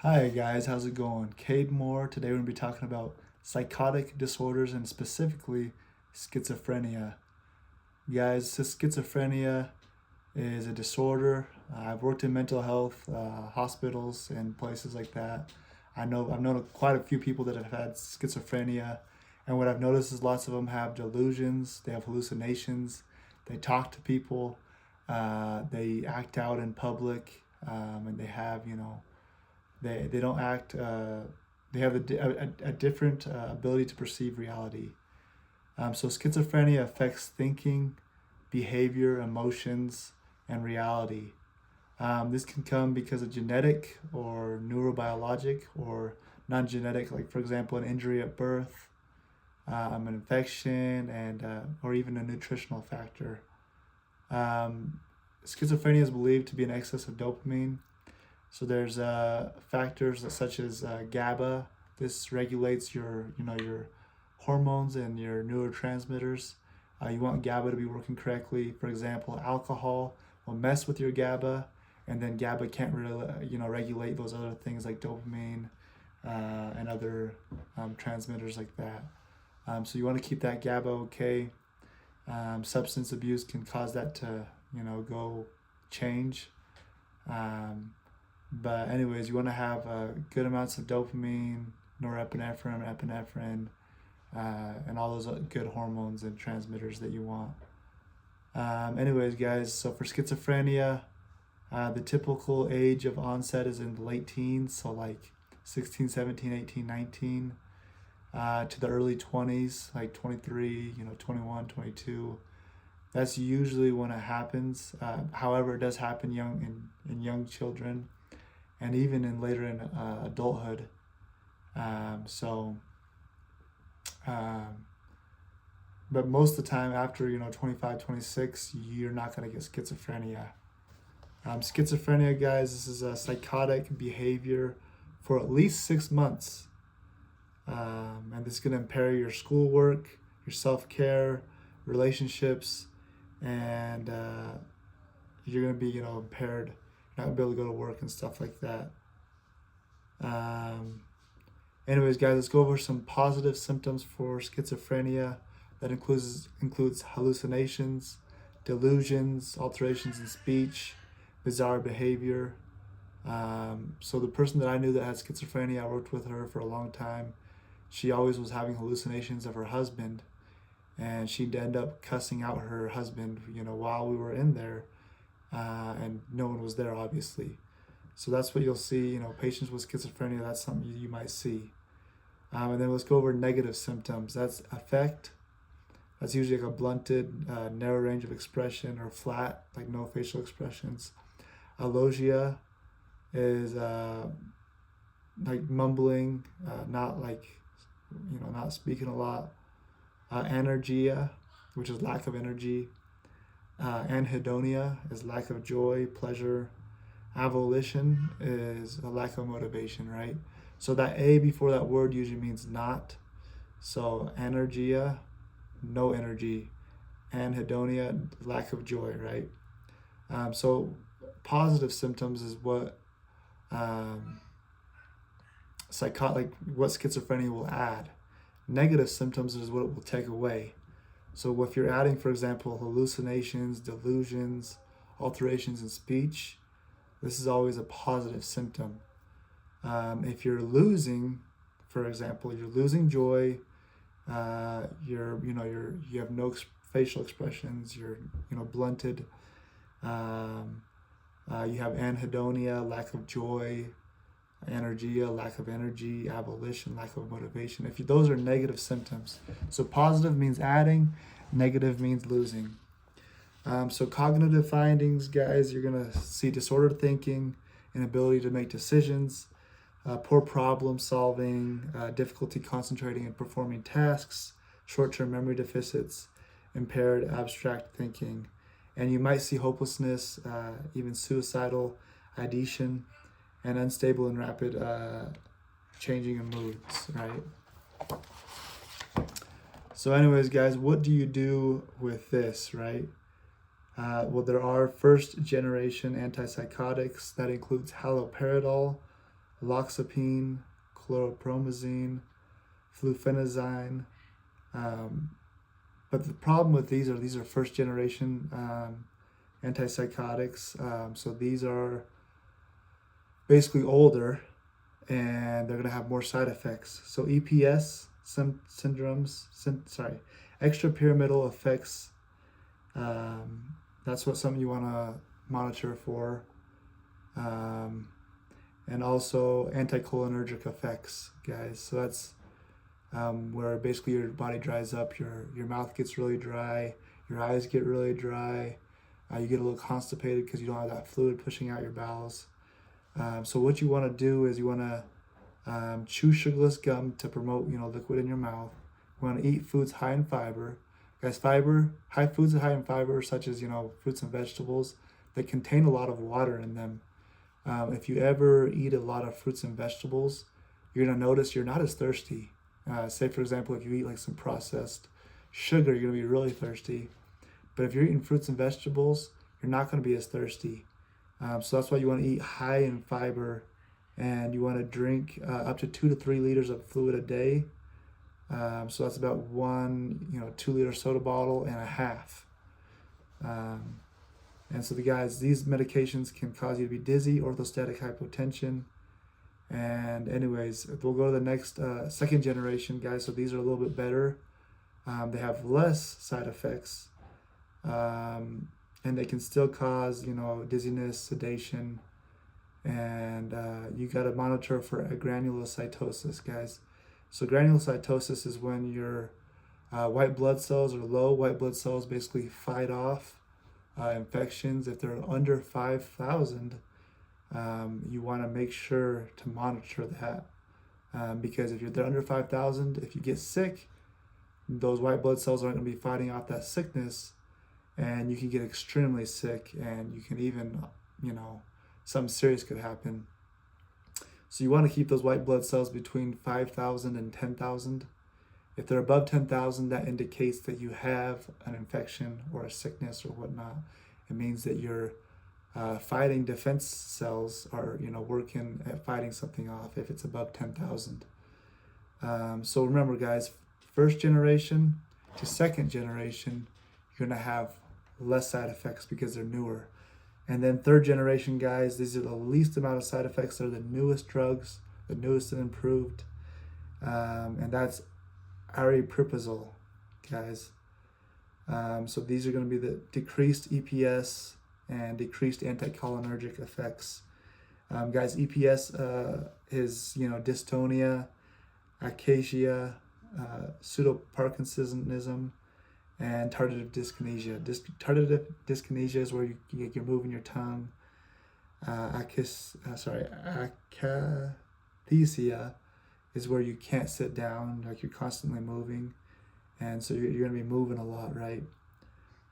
Hi guys, how's it going? Cade Moore. Today we're going to be talking about psychotic disorders and specifically schizophrenia. Guys, schizophrenia is a disorder. I've worked in mental health hospitals and places like that. I've known quite a few people that have had schizophrenia, and what I've noticed is lots of them have delusions. They have hallucinations. They talk to people. They act out in public, and they have they don't act. They have a different ability to perceive reality. So schizophrenia affects thinking, behavior, emotions, and reality. This can come because of genetic or neurobiologic or non-genetic, like for example, an injury at birth, an infection, and or even a nutritional factor. Um, Schizophrenia is believed to be an excess of dopamine. So there's factors such as GABA. This regulates your hormones and your neurotransmitters. You want GABA to be working correctly. For example, alcohol will mess with your GABA, and then GABA can't really regulate those other things like dopamine and other transmitters like that. So you want to keep that GABA okay. Substance abuse can cause that to go change. Um, but anyways, you want to have good amounts of dopamine, norepinephrine, epinephrine, and all those good hormones and transmitters that you want. Anyways, guys, so for schizophrenia, the typical age of onset is in the late teens, so like 16, 17, 18, 19, to the early 20s, like 23, 21, 22. That's usually when it happens. However, it does happen in young children and even in later in adulthood. Um, so, um, but most of the time after 25, 26, you're not gonna get schizophrenia. Schizophrenia, guys, this is a psychotic behavior for at least 6 months, and this is gonna impair your schoolwork, your self-care, relationships, and you're gonna be impaired, not gonna be able to go to work and stuff like that. Um, Anyways, guys, let's go over some positive symptoms for schizophrenia. That includes hallucinations, delusions, alterations in speech, bizarre behavior. So the person that I knew that had schizophrenia, I worked with her for a long time. She always was having hallucinations of her husband, and she'd end up cussing out her husband, while we were in there, and no one was there, obviously. So that's what you'll see. Patients with schizophrenia, that's something you might see. And then let's go over negative symptoms. That's affect. That's usually like a blunted, narrow range of expression or flat, like no facial expressions. Alogia is like mumbling, not like, not speaking a lot. Anergia, which is lack of energy. Anhedonia is lack of joy, pleasure. Avolition is a lack of motivation, right? So that A before that word usually means not. So anergia, no energy. Anhedonia, lack of joy, right? So positive symptoms is what like what schizophrenia will add. Negative symptoms is what it will take away. So if you're adding, for example, hallucinations, delusions, alterations in speech, this is always a positive symptom. If you're losing, for example, you're losing joy, you have no facial expressions, you're blunted, you have anhedonia, lack of joy, anergia, lack of energy, abolition, lack of motivation. Those are negative symptoms. So positive means adding, negative means losing. So cognitive findings, guys, you're gonna see disordered thinking, inability to make decisions, poor problem solving, difficulty concentrating and performing tasks, short-term memory deficits, impaired abstract thinking, and you might see hopelessness, even suicidal ideation, and unstable and rapid changing of moods, right? So anyways, guys, what do you do with this, right? Well, there are first generation antipsychotics that includes haloperidol, loxapine, chlorpromazine, flufenazine. But the problem with these are first generation antipsychotics. So these are basically older, and they're going to have more side effects. So EPS syndromes, extrapyramidal effects. That's what something you want to monitor for. And also anticholinergic effects, guys. So that's where basically your body dries up, your mouth gets really dry, your eyes get really dry, you get a little constipated because you don't have that fluid pushing out your bowels. So what you want to do is you want to chew sugarless gum to promote liquid in your mouth. You want to eat foods high in fiber. Guys, foods high in fiber, such as fruits and vegetables, that contain a lot of water in them. If you ever eat a lot of fruits and vegetables, you're gonna notice you're not as thirsty. Say for example, if you eat like some processed sugar, you're gonna be really thirsty. But if you're eating fruits and vegetables, you're not gonna be as thirsty. So that's why you want to eat high in fiber, and you want to drink up to 2 to 3 liters of fluid a day. So that's about 1 2-liter soda bottle and a half. And so these medications can cause you to be dizzy, orthostatic hypotension. And anyways, we'll go to the next second generation, guys. So these are a little bit better. They have less side effects, and they can still cause dizziness, sedation, and you got to monitor for granulocytosis, guys. So granulocytosis is when your white blood cells are low. White blood cells basically fight off infections. If they're under 5,000, you want to make sure to monitor that, because if they're under 5,000, if you get sick, those white blood cells aren't going to be fighting off that sickness, and you can get extremely sick, and you can even, something serious could happen. So you want to keep those white blood cells between 5,000 and 10,000. If they're above 10,000, that indicates that you have an infection or a sickness or whatnot. It means that your fighting defense cells are, working at fighting something off if it's above 10,000. So remember, guys, first generation to second generation, you're going to have less side effects because they're newer. And then third generation, guys, these are the least amount of side effects. They're the newest drugs, the newest and improved. And that's aripiprazole, guys. So these are going to be the decreased EPS and decreased anticholinergic effects. Guys, EPS is, dystonia, akasia, pseudoparkinsonism, and tardive dyskinesia. Tardive dyskinesia is where you're moving your tongue. Akathisia is where you can't sit down, like you're constantly moving, and so you're going to be moving a lot, right?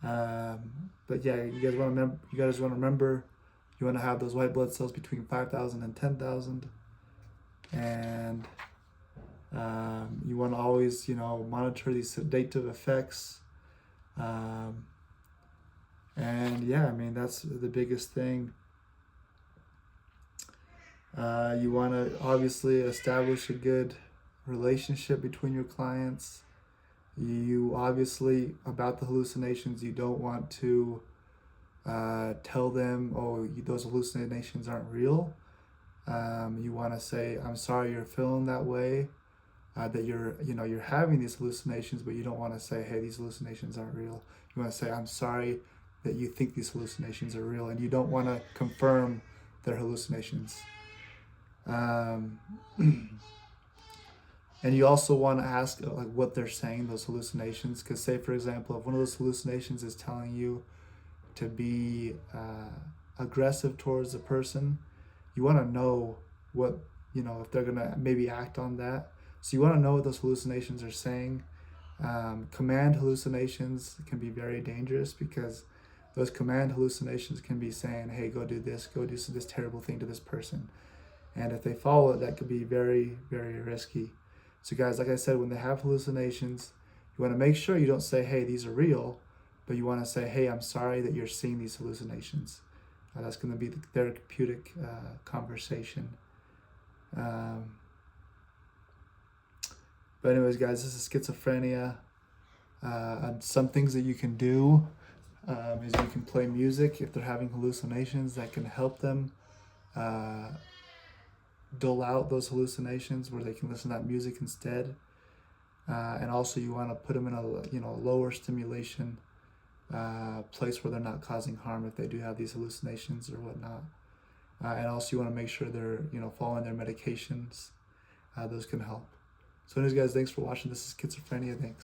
But yeah, you guys want to remember, you want to have those white blood cells between 5,000 and 10,000, and you want to always, monitor these sedative effects. And yeah, that's the biggest thing. You want to obviously establish a good relationship between your clients. You obviously, about the hallucinations, you don't want to tell them, oh, those hallucinations aren't real. You want to say, I'm sorry you're feeling that way, that you're having these hallucinations, but you don't want to say, hey, these hallucinations aren't real. You want to say, I'm sorry that you think these hallucinations are real, and you don't want to confirm their hallucinations. And you also want to ask what they're saying, those hallucinations, because say for example, if one of those hallucinations is telling you to be aggressive towards a person, you want to know what, if they're going to maybe act on that. So you want to know what those hallucinations are saying. Command hallucinations can be very dangerous, because those command hallucinations can be saying, hey, go do this terrible thing to this person. And if they follow it, that could be very, very risky. So guys, like I said, when they have hallucinations, you want to make sure you don't say, hey, these are real, but you want to say, hey, I'm sorry that you're seeing these hallucinations. That's going to be the therapeutic conversation. But anyways, guys, this is schizophrenia. And some things that you can do is you can play music if they're having hallucinations that can help them dull out those hallucinations, where they can listen to that music instead. And also, you want to put them in a lower stimulation place where they're not causing harm if they do have these hallucinations or whatnot. And also, you want to make sure they're following their medications. Those can help. So anyways, guys, thanks for watching. This is Schizophrenia. Thanks.